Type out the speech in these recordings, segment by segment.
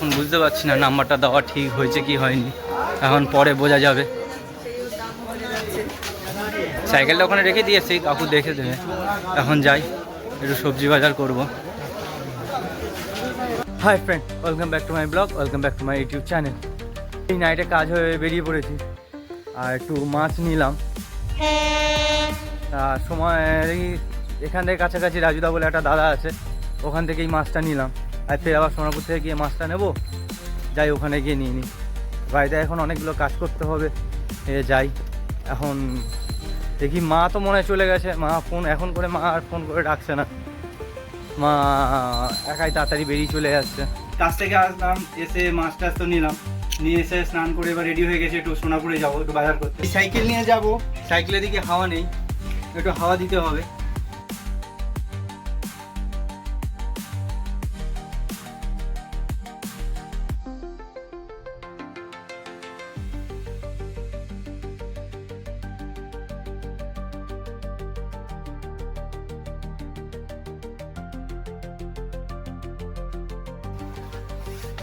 এখন বুঝতে পারছি না নাম্বারটা দেওয়া ঠিক হয়েছে কি হয়নি, এখন পরে বোঝা যাবে। সাইকেলটা ওখানে রেখে দিয়েছি, কাকু দেখে দেবে। এখন যাই, একটু সবজি বাজার করব। Hi friend, welcome back to my blog, welcome back to my YouTube channel. এই নাইটে কাজ হয়ে বেরিয়ে পড়েছি, আর একটু মাছ নিলাম। সময় এখান থেকে কাছাকাছি রাজুদা বলে একটা দাদা আছে, ওখান থেকেই মাছটা নিলাম। আর ফের আবার সোনাপুর থেকে গিয়ে মাছটা নেবো, যাই ওখানে গিয়ে নিয়ে নিই। বাড়িতে এখন অনেকগুলো কাজ করতে হবে, যাই। এখন দেখি, মা তো মনে হয় চলে গেছে। মা এখন করে মা আর ফোন করে ডাকছে না, মা একাই তাড়াতাড়ি বেরিয়ে চলে যাচ্ছে। কাজ থেকে আসলাম, এসে মাছ টাছ তো নিলাম, নিয়ে এসে স্নান করে এবার রেডি হয়ে গেছে, একটু সোনাপুরে যাবো, একটু বাজার করতে। সাইকেল নিয়ে যাব, সাইকেলের দিকে হাওয়া নেই, একটু হাওয়া দিতে হবে।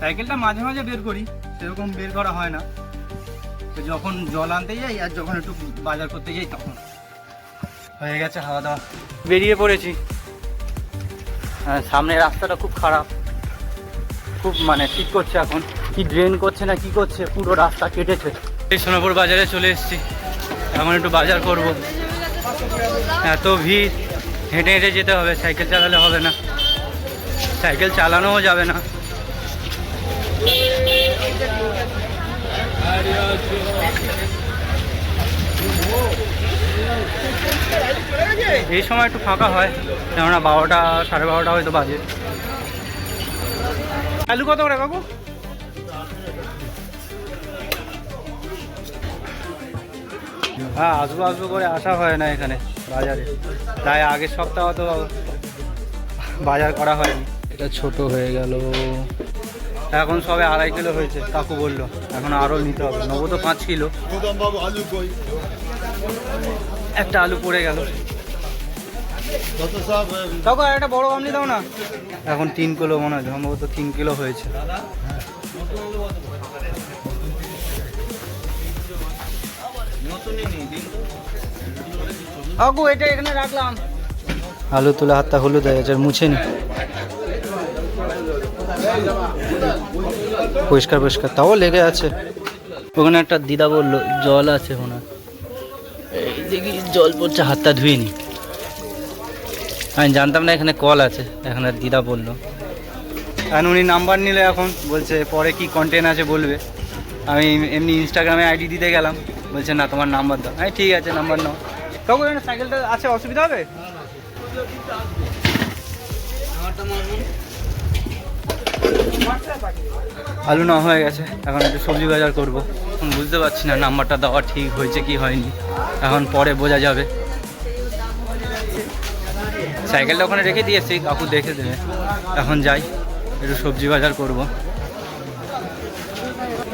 সাইকেলটা মাঝে মাঝে বের করি, সেরকম বের করা হয় না। তো যখন জল আনতে যাই আর যখন একটু বাজার করতে যাই তখন। হয়ে গেছে হাওয়া দাওয়া, বেরিয়ে পড়েছি। সামনে রাস্তাটা খুব খারাপ, খুব মানে ঠিক করছে এখন, কি ড্রেন করছে না কি করছে, পুরো রাস্তা কেটেছে। এই সোনাপুর বাজারে চলে এসেছি, এখন একটু বাজার করব। এত ভিড়, হেঁটে হেঁটে যেতে হবে, সাইকেল চালালে হবে না, সাইকেল চালানোও যাবে না। এই সময় একটু ফাঁকা হয়, কেননা 12টা সাড়ে 12টা হয়তো বাজে। আলু কত করে কাকু? হ্যাঁ, আসবো আসবো করে আসা হয় না এখানে বাজারে, তাই আগের সপ্তাহ তো বাজার করা হয়নি। এটা ছোট হয়ে গেল, এখন সবে 2.5 কিলো হয়েছে, কাকু বললো এখন আরও নিতে হবে, নেবো তো 5 কিলো। একটা আলু পড়ে গেল, কাকু আর একটা বড় গামলি দাও না। এখন 3 কিলো মনে হয়, সম্ভবত 3 কিলো হয়েছে। কাকু এটা এখানে রাখলাম। আলু তুলে হাতটা হলুদ হয়ে গেছে, মুছে নি, পরিষ্কার পরিষ্কার, তাও লেগে আছে। ওখানে একটা দিদা বললো জল আছে ওনার, এই দেখি জল পড়ছে, হাতটা ধুয়ে নি। আমি জানতাম না এখানে কল আছে, এখন আর দিদা বললো। কারণ উনি নাম্বার নিলে এখন বলছে পরে কি কন্টেন্ট আছে বলবে। আমি এমনি ইনস্টাগ্রামে আইডি দিতে গেলাম, বলছে না তোমার নাম্বার দাও। হ্যাঁ ঠিক আছে, নাম্বার নাও। কাকু এখানে সাইকেলটা আছে, অসুবিধা হবে? আলু না হয়ে গেছে, এখন একটু সবজি বাজার করব। এখন বুঝতে পারছি না নাম্বারটা দেওয়া ঠিক হয়েছে কি হয়নি, এখন পরে বোঝা যাবে। সাইকেলটা ওখানে রেখে দিয়েছি, কাকু দেখে দেবে। এখন যাই, একটু সবজি বাজার করব।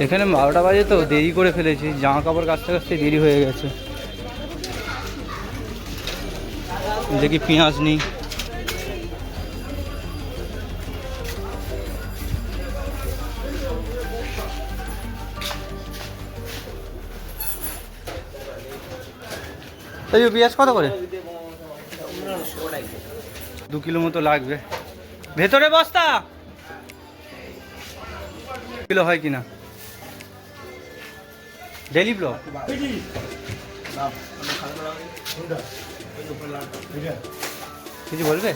এখানে 12টা বাজে তো দেরি করে ফেলেছি, জামা কাপড় কাচতে কাচতে দেরি হয়ে গেছে। দেখি পেঁয়াজ নেই, পেঁয়াজ কত করে? 2 কিলো মতো লাগবে। ভেতরে বস্তা কিলো হয় কিনা? ডেলি ব্লগ কিছু বলবে?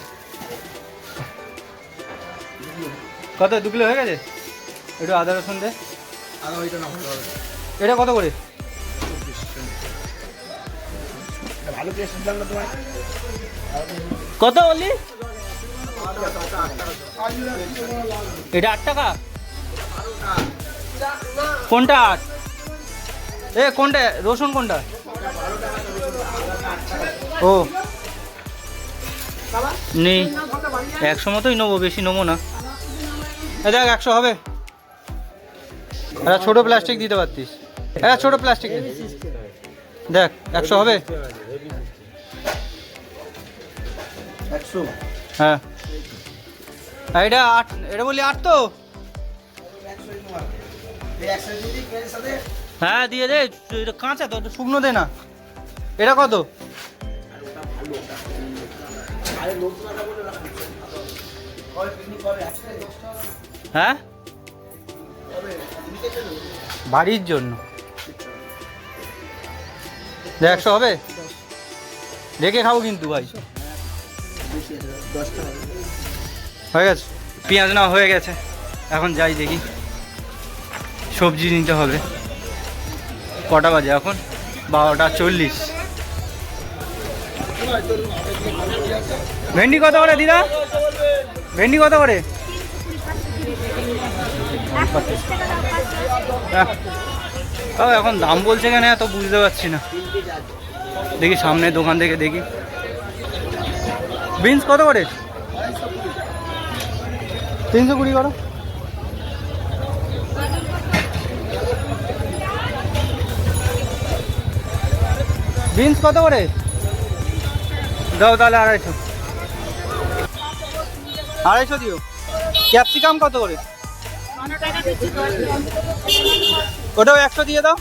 কত 2 কিলো হয়ে গেছে? একটু আদা রসুন দে। এটা কত করে? কত বললি? এটা 8 টাকা। কোনটা 8? কোনটা রসুন কোনটা? ও নেই, 100 মতোই নেবো, বেশি নেবো না। দেখ 100 হবে। একটা ছোট প্লাস্টিক দিতে পারতিস, একটা ছোট প্লাস্টিক দেখ, 100 হবে। হ্যাঁ এটা 8, এটা বলি 8 তো হ্যাঁ দিয়ে দে, এটা কাঁচা তো, এটা শুকনো দে না। এটা কত? হ্যাঁ বাড়ির জন্য 100 হবে, দেখে খাবো কিন্তু ভাই। হয়ে গেছে, পেঁয়াজ না হয়ে গেছে, এখন যাই দেখি সবজি নিতে হবে। কটা বাজে এখন? 12:40। ভেন্ডি কত করে দিদা? ভেন্ডি কত করে? এখন দাম বলছে কেন এত বুঝতে পারছি না। দেখি সামনে দোকান থেকে দেখি। বিনস কত করে? 320 করো। বিনস কত করে? দাও তাহলে 250 দিও। ক্যাপসিকাম কত করে? ওটাও 100 দিয়ে দাও।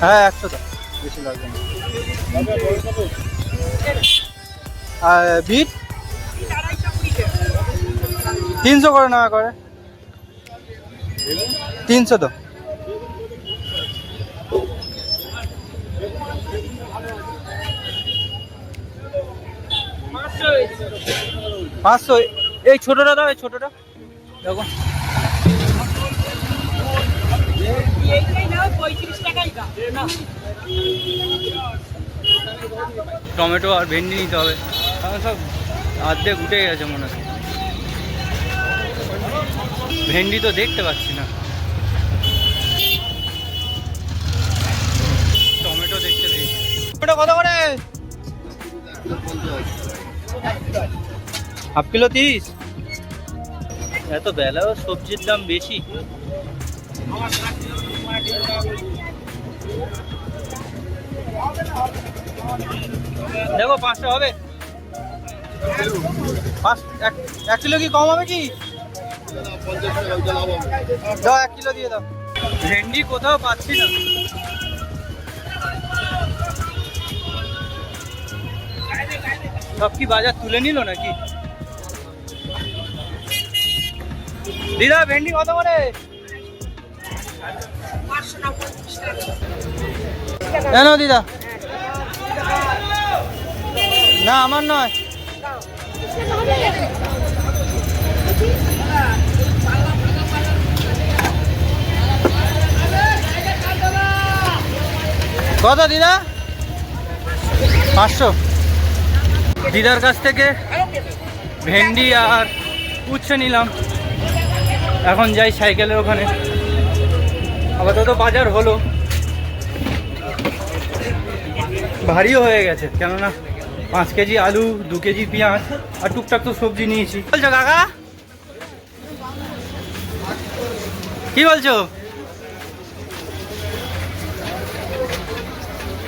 হ্যাঁ 100 দাও, বেশি লাগবে না। আর বিট 300 করে না করে, 300 দাও। পাঁচশো। এই ছোটটা দাও, এই ছোটটা দেখো। টমেটো আর ভেন্ডি নিতে হবে, সব অর্ধেক উঠে গেছে মনে হয়। ভেন্ডি তো দেখতে পাচ্ছি না, টমেটো দেখতে পেয়েছি। টমেটো কত করে? Half kilo 30। এত বেলাও সবজির দাম বেশি। দেখো 500 হবে। 1 কিলো কি কম হবে কি? দাও 1 কিলো দিয়ে দাও। ভেন্ডি কোথাও পাচ্ছি না। সব কি বাজার তুলে নিল নাকি? দিদা ভেন্ডি কত করে? কেন দিদা? না আমার নয়। কত দিদা? 500। দিদার কাছ থেকে ভেন্ডি আর উচ্ছে নিলাম। এখন যাই সাইকেলের ওখানে। আপাতত বাজার হলো, ভারীও হয়ে গেছে, কেননা 5 কেজি আলু, 2 কেজি পেঁয়াজ আর টুকটাক তো সবজি নিয়েছি। বলছো কাকা? কি বলছো?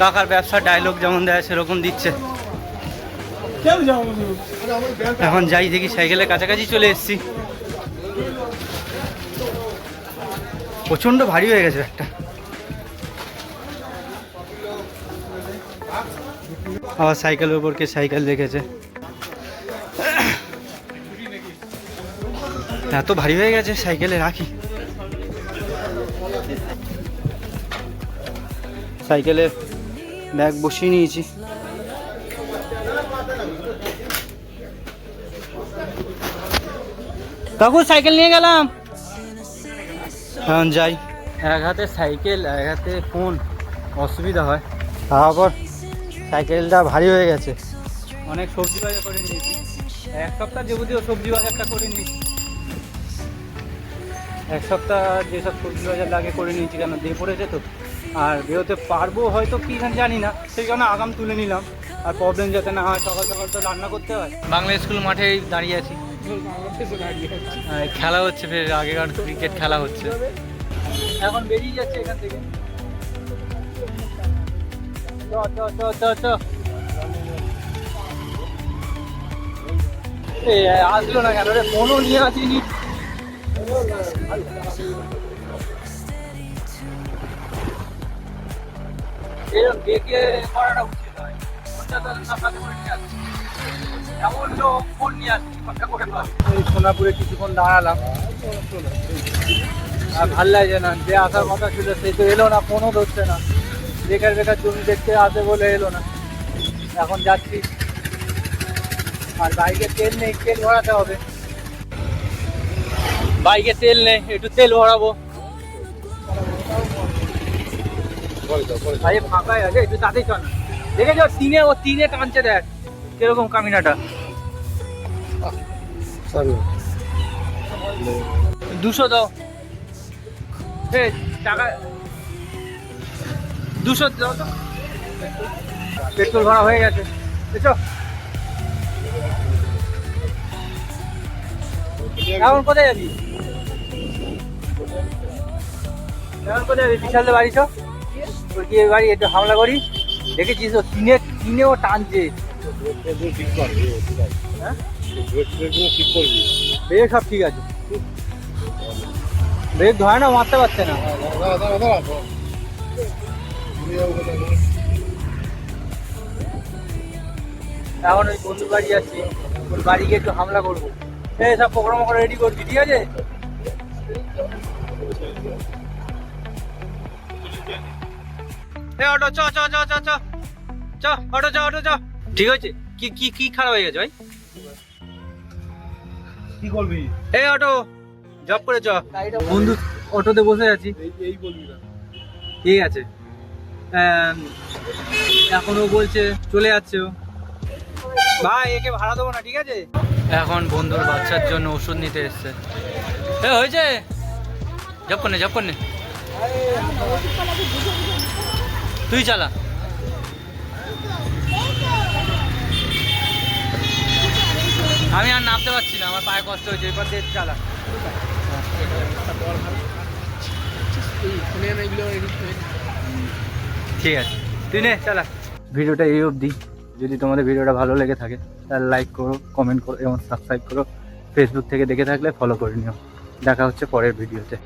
কাকার ব্যবসার ডায়লগ যেমন দেয় সেরকম দিচ্ছে। এখন যাই দেখি, সাইকেলের কাছাকাছি চলে এসেছি। প্রচন্ড ভারী হয়ে গেছে একটা। আবার সাইকেলের উপর কে সাইকেল রেখেছে। এত ভারী হয়ে গেছে, সাইকেলে রাখি। সাইকেলে ব্যাগ বসিয়ে নিয়েছি। কাকু সাইকেল নিয়ে গেলাম। এখন যাই। এক হাতে সাইকেল, এক হাতে ফোন, অসুবিধা হয়। তারপর সাইকেলটা ভারী হয়ে গেছে। অনেক সবজি বাজার করে নিয়েছি, 1 সপ্তাহ যাবতীয় সবজি বাজারটা করে নিয়েছি। 1 সপ্তাহ যেসব সবজি বাজার লাগে করে নিয়েছি, কেন দিয়ে পড়েছে তো। আর বেরোতে পারবো হয়তো কি জানি না, সেই কারণে আগাম তুলে নিলাম। আর প্রবলেম যাতে না হয়, সকাল সকাল তো রান্না করতে হয়। বাংলা স্কুল মাঠেই দাঁড়িয়ে আছি, খেলা হচ্ছে, ফের আগেকার ক্রিকেট খেলা হচ্ছে। এখন বেরিয়ে যাচ্ছে এখান থেকে। আসলো না কেন রে? ফোনও নিয়ে আসিনি। এরকম দেখে করাটা উচিত নয়। ফোনটা তো সামনে করে নিয়ে আসছি। এমন লোক ফোন নিয়ে আসছি কথা করে পারে। এই সোনাপুরে কিছুক্ষণ দাঁড়ালাম, আর ভাল লাগছে না। যে আসার কথা ছিল সে তো এলো না, ফোনও ধরছে না। বেকার বেকার জমি দেখতে আসে বলে এলো না। এখন যাচ্ছি, আর বাইকে তেল নেই, তেল ভরাতে হবে। বাইকে তেল নেই, একটু তেল ভরাবো। আরে ফাঁকাই আছে, একটু তাতেই চল না। দেখে যাও ও তিনে টানছে, দেখ কিরকম কামিনাটা। 200 দাও, টাকা 200 দাও তো। পেট্রোল ভরা হয়ে গেছে, বুঝছো? এখন কোথায় যাবি? এখন কোথায় যাবি? বিশালদের বাড়ি চো, ওর কি বাড়ি একটু হামলা করি। দেখেছিস ও তিনেও টানছে। হ্যাঁ ব্রেক সব ঠিক আছে, ব্রেক ধরে না, মারতে পারছে না। এখন ওই বন্ধুর বাড়ি যাচ্ছি, ওর বাড়ি গিয়ে একটু হামলা করবো। এই সব প্রোগ্রাম করে রেডি করছি, ঠিক আছে? অটো চ চ চ চ চ চ অটো চ অটো চ। ঠিক আছে, কি কি কি খারাপ হয়ে গেছে ভাই? কি করবি? এই অটো জব করে চ। বন্ধু অটোতে বসে আছি। এই বলবি না। ঠিক আছে, এখনো বলছে চলে যাচ্ছে ও। ভাই একে ভাড়া দেবো না, ঠিক আছে? এখন বন্ধুর বাচ্চার জন্য ওষুধ নিতে এসছে। হয়েছে, জব করনে জব করনে, তুই চালা। আমি আর নামতে পারছি না, আমার পায়ে কষ্ট হয়েছে, এবার দিয়ে চালা। ঠিক আছে, তুই নে চালা। ভিডিওটা এই অবধি। যদি তোমাদের ভিডিওটা ভালো লেগে থাকে তাহলে লাইক করো, কমেন্ট করো এবং সাবস্ক্রাইব করো। ফেসবুক থেকে দেখে থাকলে ফলো করে নিও। দেখা হচ্ছে পরের ভিডিওতে।